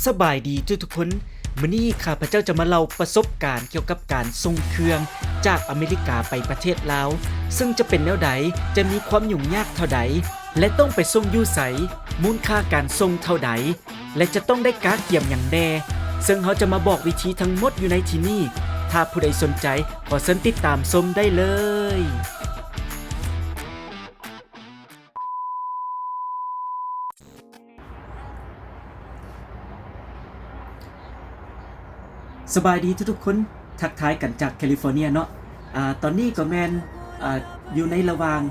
สบายดีทุกคนมื้อนี้ข้าพเจ้าจะมาเล่าประสบการณ์เกี่ยวกับการส่งเครื่องจากอเมริกาไปประเทศลาวซึ่งจะเป็นแนวใดจะมีความยุ่งยากเท่าใดและต้องไปส่งอยู่ไสมูลค่าการส่งเท่าใดและจะต้องได้การ์ดเยี่ยมอย่างแน่ซึ่งเขาจะมาบอกวิธีทั้งหมดอยู่ในที่นี่ถ้าผู้ใดสนใจขอเชิญติดตามชมได้เลยสบายดีทุกคนทักทายกันจากแคลิฟอร์เนียเนาะตอนนี้ก็แมนอยู่ในระหว่าง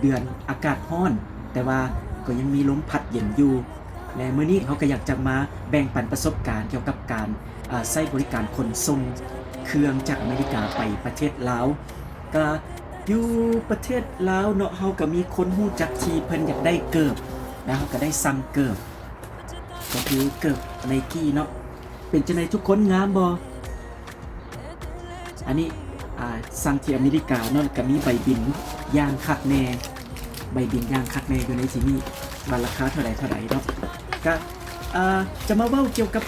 เดือนอากาศร้อน แต่ว่าก็ยังมีลมพัดเย็นอยู่ และมื้อนี้เขาก็อยากจะมาแบ่งปันประสบการณ์เกี่ยวกับการใช้บริการขนส่งเครื่องจากอเมริกาไปประเทศลาวก็อยู่ประเทศลาวเนาะเขาก็มีคนฮู้จักที่เพิ่นอยากได้เกิบแล้วเขาก็ได้สั่งเกิบก็คือเกิบ Nike เนาะเป็นจังได๋ทุกคนงามบ่อันนี้สั่งที่อเมริกาเนาะก็มีใบบินย่างคักแน่ใบบินย่างคักแน่อยู่ในที่นี้ว่าราคาเท่าไหร่เนาะก็จะมาเว้าเกี่ยวกับ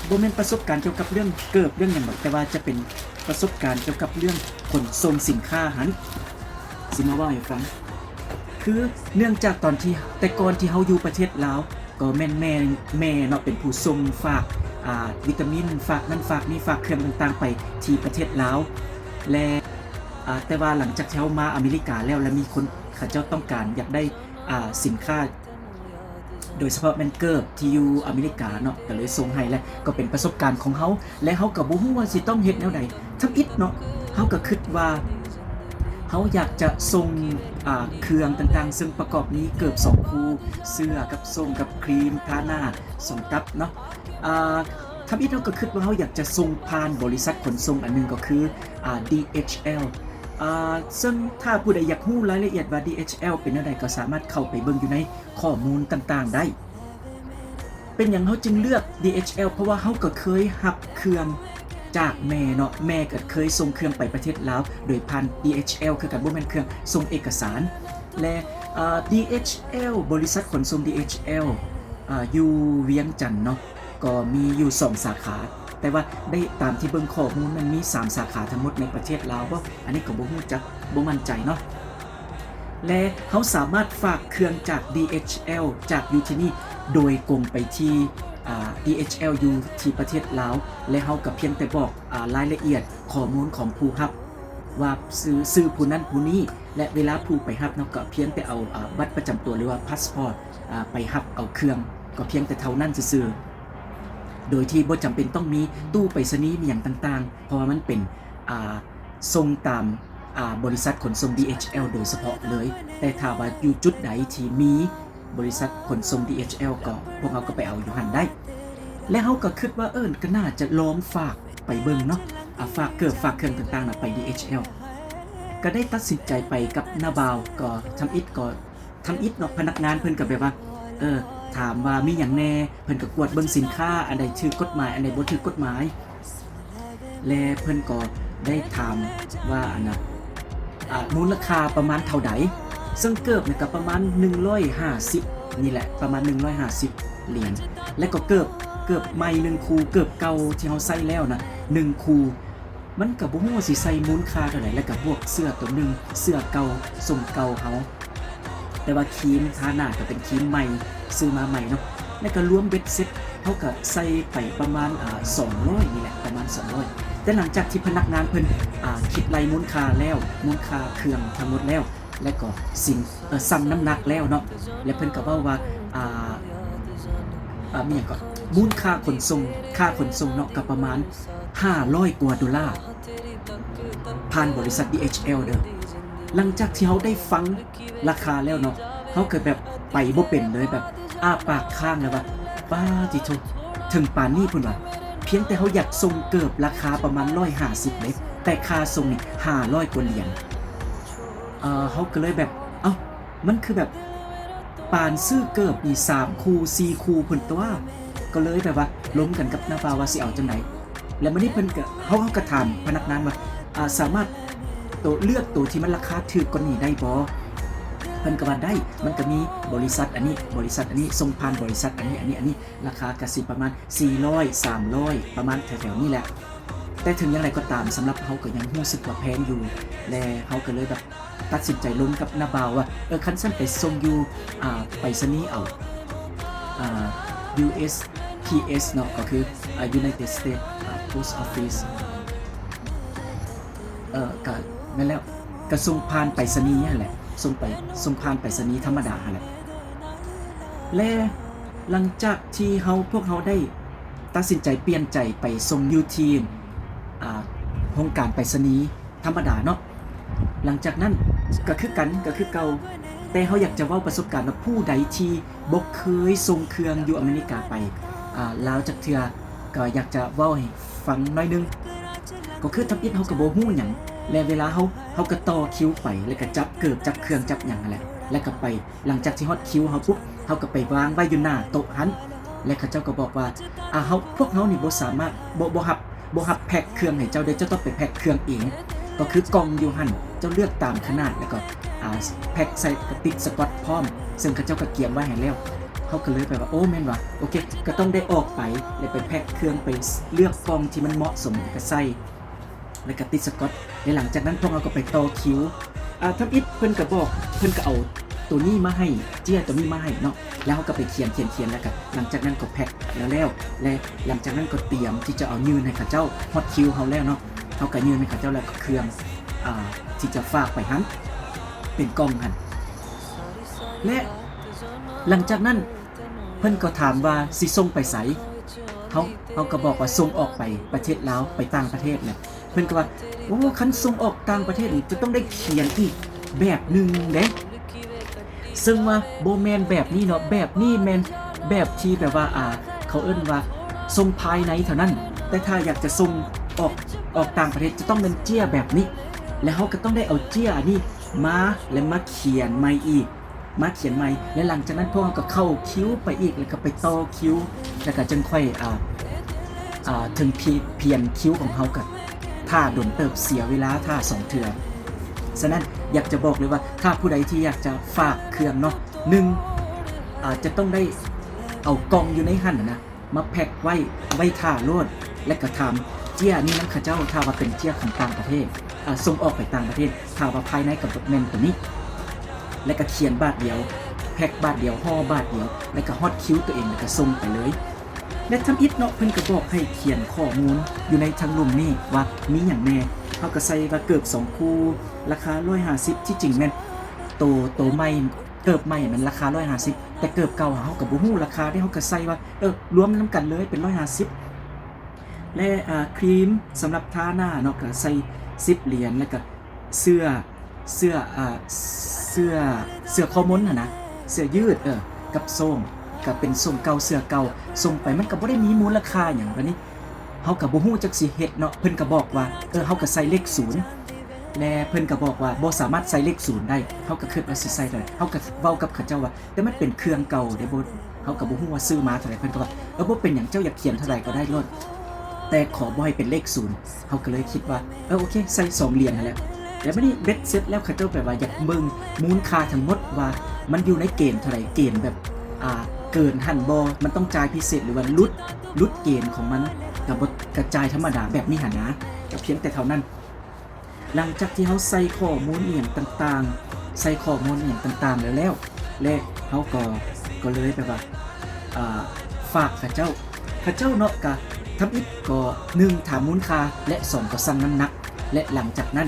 บ่แม่นประสบการณ์เกี่ยวกับเรื่องเกิบเรื่องหยังหรอกแต่ว่าจะเป็นประสบการณ์เกี่ยวกับเรื่องขนส่งสินค้าหันสิมาเว้าให้ฟังคือเนื่องจากตอนที่แต่ก่อนที่เฮาอยู่ประเทศลาวก็แม่เนาะเป็นผู้ส่งฝากวิตามินฝากนั่นฝากนี่ฝากเครื่องต่างๆไปที่ประเทศลาวและแต่ว่าหลังจากที่เฮามาอเมริกาแล้วมีคนเขาเจ้าต้องการอยากได้สินค้าโดยเฉพาะแมนเกิร์บที่อยู่อเมริกาเนาะก็เลยส่งให้และก็เป็นประสบการณ์ของเฮาและเฮาก็บ่ฮู้ว่าสิต้องเฮ็ดแนวใดทำอิฐเนาะเฮาก็คิดว่าเฮาอยากจะส่งเครื่องต่างๆซึ่งประกอบนี้เกิบ2คู่เสื้อกับส่งกับครีมทาหน้าส่งกับเนาะทำอิฐเราก็คิดว่าเฮาอยากจะส่งผ่านบริษัทขนส่งอันนึงก็คือDHL ซึ่งถ้าผู้ใดอยากรู้รายละเอียดว่า DHL เป็นอะไรก็สามารถเข้าไปเบิ่งอยู่ในข้อมูลต่างๆได้เป็นอย่างเฮาจึงเลือก DHL เพราะว่าเฮาก็เคยรับเครื่องจากแม่เนาะแม่ก็เคยส่งเครื่องไปประเทศลาวโดยผ่าน DHL คือกันบ่แม่นเครื่องส่งเอกสารและDHL บริษัทขนส่ง DHL อยู่เวียงจันทน์เนาะก็มีอยู่2สาขาแต่ว่าได้ตามที่เบิ่งข้อมูลมันมี3สาขาทั้งหมดในประเทศลาวบ่อันนี้ก็บ่ฮู้จักบ่มั่นใจเนาะและเฮาสามารถฝากเครื่องจาก DHL จากอยู่ที่นี่โดยกงไปที่DHL อยู่ที่ประเทศลาวและเฮาก็เพียงแต่บอกรายละเอียดข้อมูลของผู้รับว่าซื้อผู้นั้นผู้นี้และเวลาผู้ไปรับเนาะก็เพียงแต่เอาบัตรประจำตัวหรือว่าพาสปอร์ตไปรับเอาเครื่องก็เพียงแต่เท่านั้นซื่อโดยที่บ่จำเป็นต้องมีตู้ไปรษณีย์มีอย่างต่างๆเพราะว่ามันเป็นส่งตามบริษัทขนส่ง DHL โดยเฉพาะเลยแต่ถ้าว่าอยู่จุดใดที่มีบริษัทขนส่ง DHL ก็พวกเราก็ไปเอาอยู่หันได้และเฮาก็คิดว่าก็น่าจะลองฝากไปเบิ่งเนาะฝากเครื่องต่างๆน่ะไป DHL ก็ได้ตัดสินใจไปกับนาบาวก็ทำอิฐเนาะพนักงานเพิ่นก็แบบว่าถามว่ามีหยังแน่เพิ่นก็กวดเบิ่งสินค้าอันใดถูกกฎหมายอันใดบ่ถูกกฎหมายและเพิ่นก็ได้ถามว่าอันน่ะมูลค่าประมาณเท่าใดซึ่งเกิบเนี่ยก็ประมาณ150นี่แหละประมาณ150เหรียญและก็เกิบใหม่1คู่เกิบเก่าที่เฮาใส่แล้วนะ1คู่มันก็บ่ฮู้ว่าสิใส่มูลค่าเท่าใดแล้วก็พวกเสื้อตัวนึงเสื้อเก่าส่งเก่าเฮาแต่ว่าครีมทาหน้าก็เป็นครีมใหม่ซื้อมาใหม่เนาะแล้วก็รวมเบ็ดเซ็ตเฮาก็ใส่ไปประมาณ200นี่แหละประมาณ200แต่หลังจากที่พนักงานเพิ่นคิดรายมูลค่าแล้วมูลค่าเครื่องทั้งหมดแล้วและก็สิ่งซ้ำน้ำหนักแล้วเนาะและเพิ่นก็เว้าว่ามีหยังก็มูลค่าขนส่งเนาะก็ประมาณ$500 กว่าผ่านบริษัท DHL เด้อหลังจากที่เฮาได้ฟังราคาแล้วเนาะเฮาก็แบบไปบ่เป็นเลยแบบอ้าปากค้างแล้วว่าป้าจิโตถึงป่านนี้พุ่นว่าเพียงแต่เฮาอยากส่งเกิบราคาประมาณ150เลยแต่ค่าส่งนี่500 กว่าเหรียญเฮาก็เลยแบบมันคือแบบปานซื้อเกิบนี่3คู่4คู่พุ่นตัวก็เลยแบบว่าล้มกันกับนาบาว่าสิเอาจังได๋แล้วมื้อนี้เพิ่นก็เฮาก็ถามพนักงานว่าสามารถเลือกตัวที่มันราคาถูกกว่านี้ได้บ่ พิ่นก็ว่าได้มันก็มีบริษัทอันนี้ส่งผ่านบริษัทอันนี้ราคากสิประมาณ400 300ประมาณแถวๆนี้แหละแต่ถึงอย่างไรก็ตามสำหรับเฮาก็ยังรู้สึกว่าแพงอยู่และเฮาก็เลยแบบตัดสินใจลงกับนาบาวว่าคันซั่นไปส่งอยู่ไปรษณีย์เอาUSPS เนาะก็คือUnited States Post Office ก็นั่นแล้วก็ส่งผ่านไปรษณีย์นั่นแหละส่งผ่านไปรษณีย์ธรรมดาแหละและหลังจากที่พวกเขาได้ตัดสินใจเปลี่ยนใจไปส่งยูทีนโครงการไปรษณีย์ธรรมดาเนาะหลังจากนั้นก็คือเก่าแต่เขาอยากจะเว้าประสบการณ์ว่าผู้ใดที่บ่เคยส่งเครื่องอยู่อเมริกาไปลาวจากเทื่อก็อยากจะเว้าให้ฟังหน่อยนึงก็คือทำอิฐเฮาก็บ่ฮู้หยังและเวลาเฮาก็ต่อคิวไปแล้วก็จับเครื่องจับหยังนั่นแหละแล้วก็ไปหลังจากที่ฮอดคิวเฮาปุ๊บเฮาก็ไปวางไว้อยู่หน้าโต๊ะหันและเขาเจ้าก็บอกว่าพวกเฮานี่บ่สามารถบ่รับแพ็คเครื่องให้เจ้าเด้อเจ้าต้องไปแพ็คเครื่องเองก็คือกล่องอยู่หั่นเจ้าเลือกตามขนาดแล้วก็แพ็คใส่กระติกสกอตพร้อมซึ่งเขาเจ้าก็เตรียมไว้ให้แล้วเขาก็เลยไปว่าโอ้แม่นว่ะโอเคก็ต้องได้ออกไปเลยไปแพ็คเครื่องไปเลือกกล่องที่มันเหมาะสมก็ใส่แล้วก็ติดสกอตในหลังจากนั้นพวกเราก็ไปต่อคิวทำอิฐเพิ่นก็บอกเพิ่นก็เอาตัวนี้มาให้เจี้ยตัวนี้มาให้เนาะแล้วเขาก็ไปเขียนแล้วก็หลังจากนั้นก็แพ็คแล้วและหลังจากนั้นก็เตรียมที่จะเอายื่นให้เขาเจ้าฮอตคิวเขาแล้วเนาะเขาก็ยื่นให้เขาเจ้าแล้วก็เครื่องที่จะฝากไปหันเป็นกล่องหันและหลังจากนั้นเพิ่นก็ถามว่าสิส่งไปไสเขาก็บอกว่าส่งออกไปประเทศลาวไปต่างประเทศแหละเพิ่นก็ว่าโอ้คันส่งออกต่างประเทศนี่จะต้องได้เขียนอีกแบบนึงเด้ซึ่งว่าบ่แม่นแบบนี้เนาะแบบนี้แม่นแบบที่แบบว่าเขาเอิ้นว่าส่งภายในเท่านั้นแต่ถ้าอยากจะส่งออกต่างประเทศจะต้องเป็นเจี้ยแบบนี้แล้วเขาก็ต้องได้เอาเจี้ยนี่มาเขียนใหม่อีกและหลังจากนั้นพวกเขาก็เข้าคิวไปอีกแล้วก็ไปต่อคิวแล้วก็จึงค่อยถึงเพียนคิวของเขากับถ้าโดนเติบเสียเวลาถ้า2เทื่อฉะนั้นอยากจะบอกเลยว่าถ้าผู้ใดที่อยากจะฝากเครื่องเนาะจะต้องได้เอากล่องอยู่ในหั่นนะมาแพ็คไว้ท่าโลดและก็ทำเจี้ยนี่นั้นข้าเจ้าถ้าว่าเป็นเจี้ยของต่างประเทศส่งออกไปต่างประเทศถ้าว่าภายในกับแมนตัวนี้และก็เขียนบาทเดียวแพ็คบาทเดียวห่อบาทเดียวแล้วก็ฮอตคิวตัวเองแล้วก็ส่งไปเลยและทำอิฐเนาะเพิ่นก็บอกให้เขียนข้อมูลอยู่ในทั้งลุ่มนี้ว่ามีหยังแน่เฮาก็ใส่ว่าเกือบ2คู่ราคา150ที่จริงแม่นโตใหม่เกือบใหม่มันราคา150แต่เกือบเก่าเฮาก็บ่ฮู้ราคาที่เฮาก็ใส่ว่ารวมนํกันเลยเป็น150และครีมสำหรับทาหน้าเนาะก็ใส่10เหรียญแล้วก็เสื้อคอม้นนะเสื้อยืดกับส้มก็เป็นส้มเก่าเสื้อเก่าส่งไปมันก็บ่ได้มีมูลค่าหยังบัดนี้เฮาก็บ่ฮู้จักสิเฮ็ดเนาะเพิ่นก็บอกว่าเฮาก็ใส่เลข0และเพิ่นก็บอกว่าบ่สามารถใส่เลข0ได้เฮาก็คิดว่าสิใส่ได้เฮาก็เว้ากับเขาเจ้าว่าแต่มันเป็นเครื่องเก่าเด้บ่เฮาก็บ่ฮู้ว่าซื้อมาเท่าไหร่เพิ่นก็ว่าบ่เป็นหยังเจ้าอยากเขียนเท่าไหร่ก็ได้โลดแต่ขอบ่ให้เป็นเลข0เฮาก็เลยคิดว่าโอเคใส่2เหรียญนั่นแหละแล้วบัดนี้เบ็ดเสร็จแล้วเขาเจ้าแปลว่าอยากเบิ่งมูลค่าทั้งหมดว่ามันอยู่ในเกณฑ์เท่าไหร่เกณฑ์แบบเกินหั่นบ่มันต้องจ่ายพิเศษหรือว่าลุดเกณฑ์ของมันกับกระจายธรรมดาแบบนี้หั่นนะก็เพียงแต่เท่านั้นหลังจากที่เฮาใส่ข้อมูลอีหยังต่างๆแล้วและเฮาก็เลยแบบว่าฝากเขาเจ้าเนาะก็ทำอีกก็1ถามมูลค่าและ2ก็สั่งน้ำหนักและหลังจากนั้น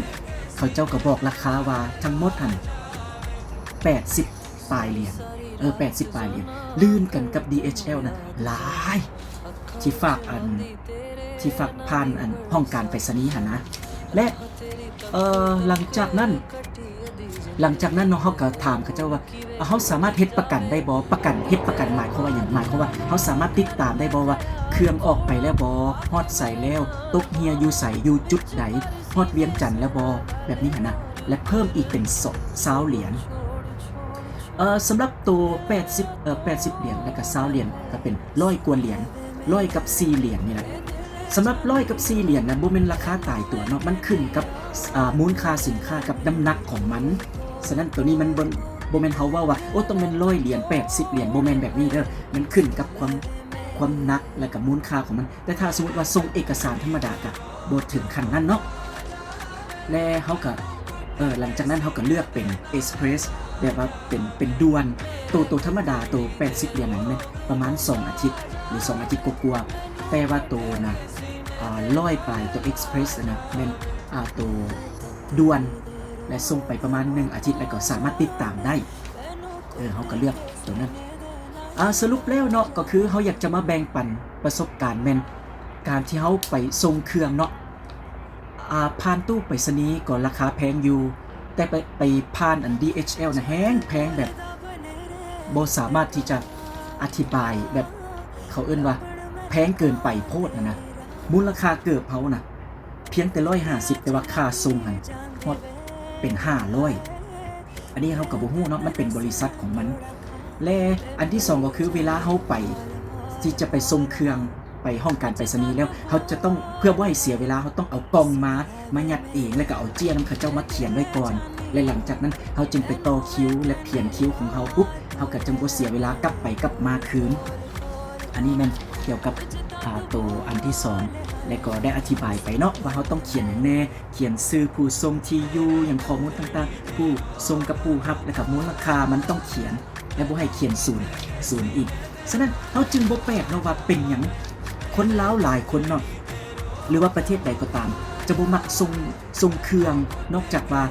เขาเจ้าก็บอกราคาว่าทั้งหมดหั่น80ปลายเหรียญ80ปลายเหรียญลื่นกันกับ DHL นะหลายที่ฝากผ่านห้องการไปรษณีย์หั่นนะและหลังจากนั้นเนาะเฮาก็ถามเขาเจ้าว่าเฮาสามารถเฮ็ดประกันได้บ่เฮ็ดประกันหมายความว่าหยังหมายความว่าเฮาสามารถติดตามได้บ่ว่าเครื่องออกไปแล้วบ่ฮอดใส่แล้วตกเฮียอยู่ใส่อยู่จุดใดฮอดเวียงจันทน์แล้วบ่แบบนี้หั่นนะและเพิ่มอีกเป็น20เหรียญสำหรับตัว80เหรียญแล้วก็20เหรียญก็เป็น100กว่าเหรียญ100กับ4เหรียญนี่แหละสำหรับ100กับ4เหรียญนะบ่แม่นราคาตายตัวเนาะมันขึ้นกับมูลค่าสินค้ากับน้ำหนักของมันฉะนั้นตัวนี้มัน บ่แม่นเฮาเว้าว่าโอ้ต้องแม่น100เหรียญ80เหรียญบ่แม่นแบบนี้เด้อมันขึ้นกับความหนักและก็มูลค่าของมันแต่ถ้าสมมุติว่าส่งเอกสารธรรมดาก็บ่ถึงขั้นนั้นเนาะและเฮาก็หลังจากนั้นเฮาก็เลือกเป็น Express แบบว่าเป็นด่วนตัวธรรมดาตัว80เหรียญนั้นแม่นประมาณ2อาทิตย์หรือ2อาทิตย์กว่าๆแต่ว่าตัวนะ100ปลายตัว Express นะแม่นตัวด่วนและส่งไปประมาณ1อาทิตย์แล้วก็สามารถติดตามได้เฮาก็เลือกตัวนั้นสรุปแล้วเนาะก็คือเฮาอยากจะมาแบ่งปันประสบการณ์แม่นการที่เฮาไปส่งเครื่องเนาะผ่านตู้ไปรษณีย์ก็ราคาแพงอยู่แต่ไปผ่านอัน DHL นะแพงแบบบ่สามารถที่จะอธิบายแบบเขาเอิ้นว่าแพงเกินไปโพดนะมูลค่าเกือบเฮานะเพียงแต่150แต่ว่าค่าส่งหั่นฮอดเป็น500อันนี้เฮาก็บ่ฮู้เนาะมันเป็นบริษัทของมันและอันที่2ก็คือเวลาเฮาไปที่จะไปส่งเครื่องไปห้องการไปรษณีย์แล้วเขาจะต้องเพื่อบ่ให้เสียเวลาเขาต้องเอากล่องมายัดเองแล้วก็เอาเจี้ยนเขาเจ้ามาเขียนไว้ก่อนและหลังจากนั้นเขาจึงไปต่อคิวและเขียนคิวของเขาปุ๊บเขาก็จึงบ่เสียเวลากลับไปกลับมาคืนอันนี้มันเกี่ยวกับตัวอันที่2และก็ได้อธิบายไปเนาะว่าเขาต้องเขียนอย่างแน่เขียนชื่อผู้ส่งที่อยู่อย่างข้อมูลต่างๆผู้ส่งกับผู้รับและกับมูลค่ามันต้องเขียนและบ่ให้เขียนศูนย์อีกฉะนั้นเขาจึงบ่แปลกเนาะว่าเป็นหยังคนลาวหลายคนเนาะหรือว่าประเทศใดก็ตามจะบ่มักส่งเครื่องนอกจากว่า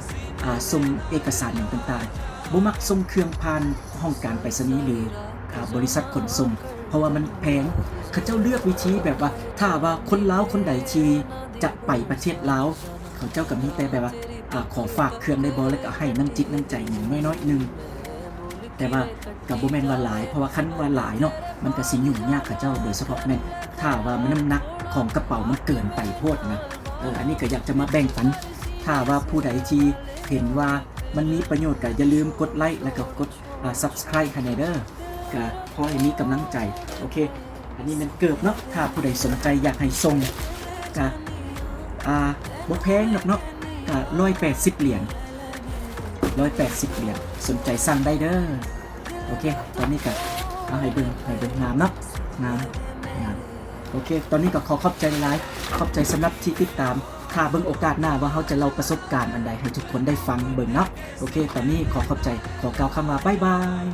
ส่งเอกสารอย่างต่างๆบ่มักส่งเครื่องผ่านห้องการไปรษณีย์หรือบริษัทขนส่งเพราะว่ามันแพงเขาเจ้าเลือกวิธีแบบว่าถ้าว่าคนลาวคนใดที่จะไปประเทศลาวเขาเจ้าก็มีแต่แบบว่าขอฝากเครื่องได้บ่แล้วก็ให้น้ำจิตน้ำใจอย่างน้อยๆนึงแต่ว่ากับบ่แม่นว่าหลายเพราะว่าคันว่าหลายเนาะมันก็สิยุ่งยากเขาเจ้าโดยเฉพาะแม่นถ้าว่ามันน้ำหนักของกระเป๋ามันเกินไปโพดนะอันนี้ก็อยากจะมาแบ่งปันถ้าว่าผู้ใดที่เห็นว่ามันมีประโยชน์ก็อย่าลืมกดไลค์แล้วก็กดsubscribe ให้เด้อก็พอให้มีกำลังใจโอเคอันนี้มันเกิบเนาะถ้าผู้ใดสนใจอยากให้ส่งก็บ่แพงหรอกเนาะก็180เหรียญสนใจสั่งได้เด้อโอเคตอนนี้ก็เอาให้เบิ่งงามเนาะงามโอเคตอนนี้ก็ขอบใจหลายขอบใจสำหรับที่ติดตามถ้าเบิ่งโอกาสหน้าว่าเขาจะเล่าประสบการณ์อันใดให้ทุกคนได้ฟังเบิ่งเนาะโอเคตอนนี้ขอบใจขอกล่าวคำว่าบ๊ายบาย